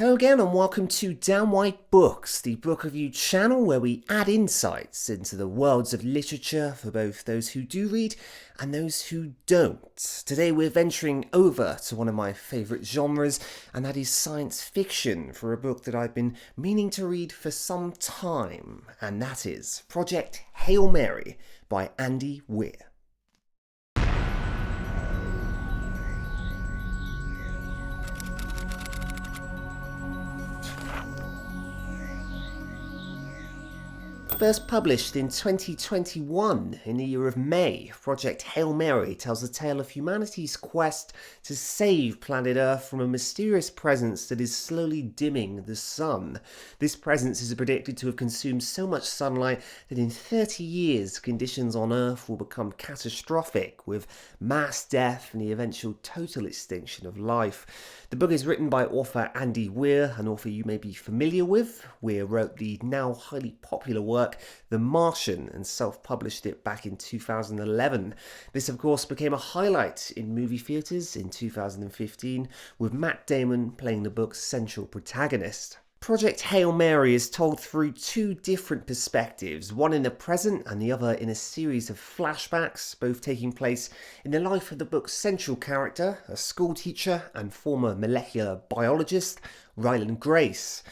Hello again and welcome to DanWhiteBooks, the book review channel where we add insights into the worlds of literature for both those who do read and those who don't. Today we're venturing over to one of my favourite genres, and that is science fiction, for a book that I've been meaning to read for some time, and that is Project Hail Mary by Andy Weir. First published in 2021, in the year of May, Project Hail Mary tells the tale of humanity's quest to save planet Earth from a mysterious presence that is slowly dimming the sun. This presence is predicted to have consumed so much sunlight that in 30 years conditions on Earth will become catastrophic, with mass death and the eventual total extinction of life. The book is written by author Andy Weir, an author you may be familiar with. Weir wrote the now highly popular work The Martian and self-published it back in 2011. This of course became a highlight in movie theatres in 2015, with Matt Damon playing the book's central protagonist. Project Hail Mary is told through two different perspectives, one in the present and the other in a series of flashbacks, both taking place in the life of the book's central character, a schoolteacher and former molecular biologist, Ryland Grace.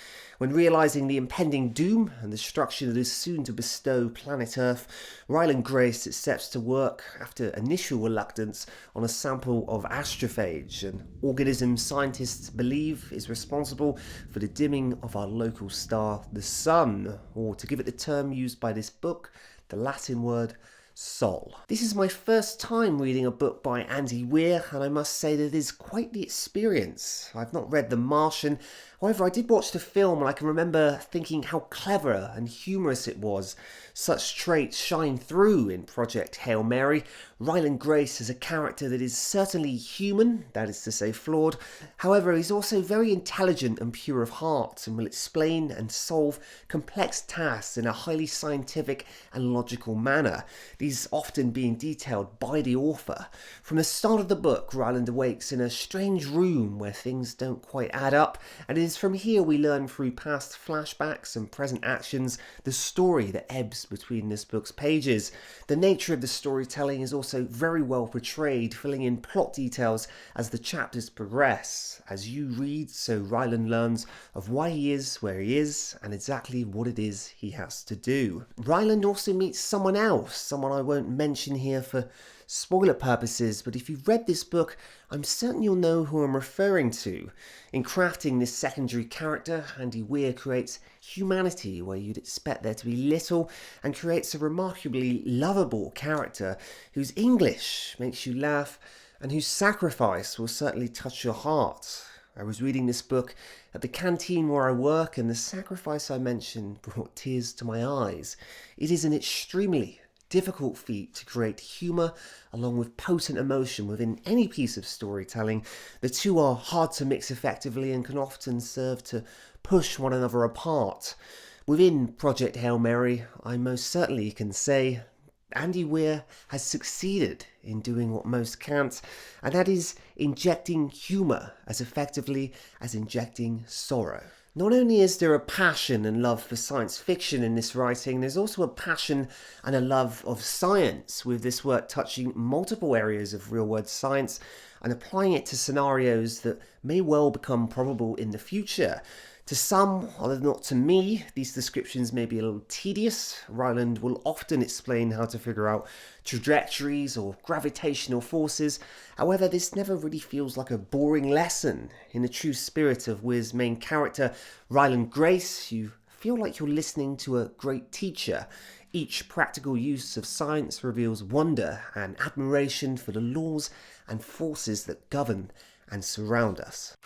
When realising the impending doom and destruction that is soon to bestow planet Earth, Ryland Grace sets to work, after initial reluctance, on a sample of astrophage, an organism scientists believe is responsible for the dimming of our local star, the Sun, or to give it the term used by this book, the Latin word Sol. This is my first time reading a book by Andy Weir, and I must say that it is quite the experience. I've not read The Martian, however I did watch the film and I can remember thinking how clever and humorous it was. Such traits shine through in Project Hail Mary. Ryland Grace is a character that is certainly human, that is to say flawed, however he's also very intelligent and pure of heart, and will explain and solve complex tasks in a highly scientific and logical manner, these often being detailed by the author. From the start of the book, Ryland awakes in a strange room where things don't quite add up, and it is from here we learn through past flashbacks and present actions the story that ebbs between this book's pages. The nature of the storytelling is also very well portrayed, filling in plot details as the chapters progress. As you read, so Ryland learns of why he is where he is and exactly what it is he has to do. Ryland also meets someone else, someone I won't mention here for spoiler purposes, but if you've read this book, I'm certain you'll know who I'm referring to. In crafting this secondary character, Andy Weir creates humanity where you'd expect there to be little, and creates a remarkably lovable character whose English makes you laugh and whose sacrifice will certainly touch your heart. I was reading this book at the canteen where I work, and the sacrifice I mentioned brought tears to my eyes. It is an extremely difficult feat to create humour along with potent emotion within any piece of storytelling. The two are hard to mix effectively and can often serve to push one another apart. Within Project Hail Mary, I most certainly can say Andy Weir has succeeded in doing what most can't, and that is injecting humour as effectively as injecting sorrow. Not only is there a passion and love for science fiction in this writing, there's also a passion and a love of science, with this work touching multiple areas of real-world science and applying it to scenarios that may well become probable in the future. To some, although not to me, these descriptions may be a little tedious. Ryland will often explain how to figure out trajectories or gravitational forces. However, this never really feels like a boring lesson. In the true spirit of Weir's main character, Ryland Grace, you feel like you're listening to a great teacher. Each practical use of science reveals wonder and admiration for the laws and forces that govern and surround us.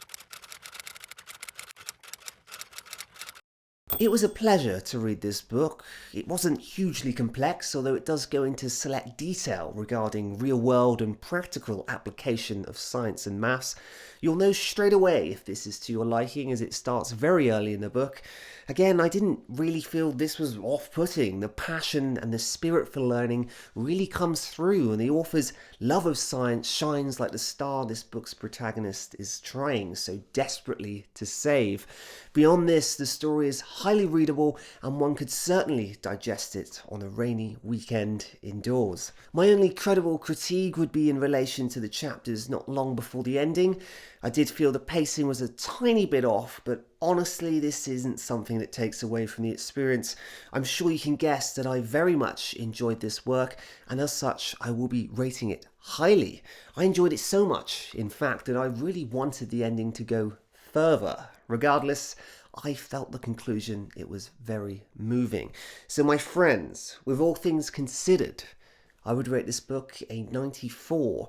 It was a pleasure to read this book. It wasn't hugely complex, although it does go into select detail regarding real-world and practical application of science and maths. You'll know straight away if this is to your liking, as it starts very early in the book. Again, I didn't really feel this was off-putting. The passion and the spirit for learning really comes through, and the author's love of science shines like the star this book's protagonist is trying so desperately to save. Beyond this, the story is highly readable, and one could certainly digest it on a rainy weekend indoors. My only credible critique would be in relation to the chapters not long before the ending. I did feel the pacing was a tiny bit off, but honestly, this isn't something that takes away from the experience. I'm sure you can guess that I very much enjoyed this work, and as such, I will be rating it highly. I enjoyed it so much, in fact, that I really wanted the ending to go further. Regardless, I felt the conclusion, it was very moving. So my friends, with all things considered, I would rate this book a 94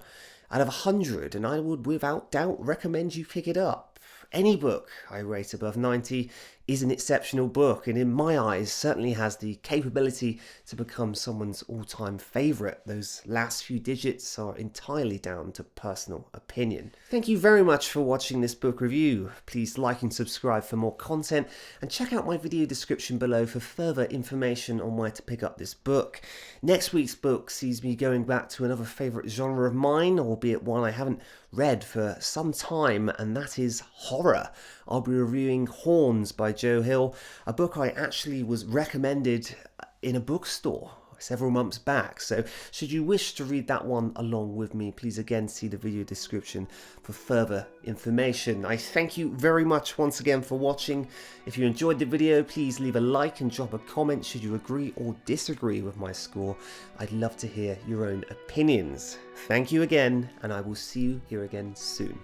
out of 100, and I would without doubt recommend you pick it up. Any book I rate above 90 is an exceptional book, and in my eyes certainly has the capability to become someone's all-time favourite. Those last few digits are entirely down to personal opinion. Thank you very much for watching this book review. Please like and subscribe for more content, and check out my video description below for further information on where to pick up this book. Next week's book sees me going back to another favourite genre of mine, albeit one I haven't read for some time, and that is horror. I'll be reviewing Horns by Joe Hill, a book I actually was recommended in a bookstore several months back. So should you wish to read that one along with me, please again see the video description for further information. I thank you very much once again for watching. If you enjoyed the video, please leave a like and drop a comment should you agree or disagree with my score. I'd love to hear your own opinions. Thank you again, and I will see you here again soon.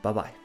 Bye bye.